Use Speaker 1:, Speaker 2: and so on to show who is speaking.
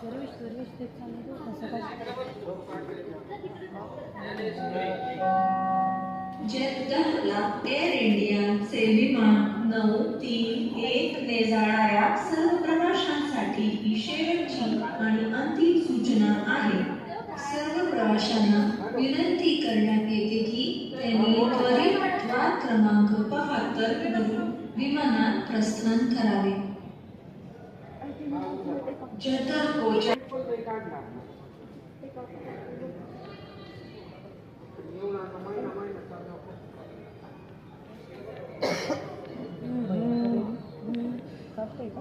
Speaker 1: Service ते चालू कसं
Speaker 2: जेद्दाहला एअर इंडियाचे विमान 931 ने जाणाऱ्या सर्व प्रवाशांसाठी ही शेवटची आणि अंतिम सूचना आहे. सर्व प्रवाशांना विनंती करण्यात येते की त्यांनी त्वरित द्वार क्रमांक 72 वरून विमानात प्रस्थान करावे. जेद्दाह कोच
Speaker 1: करते का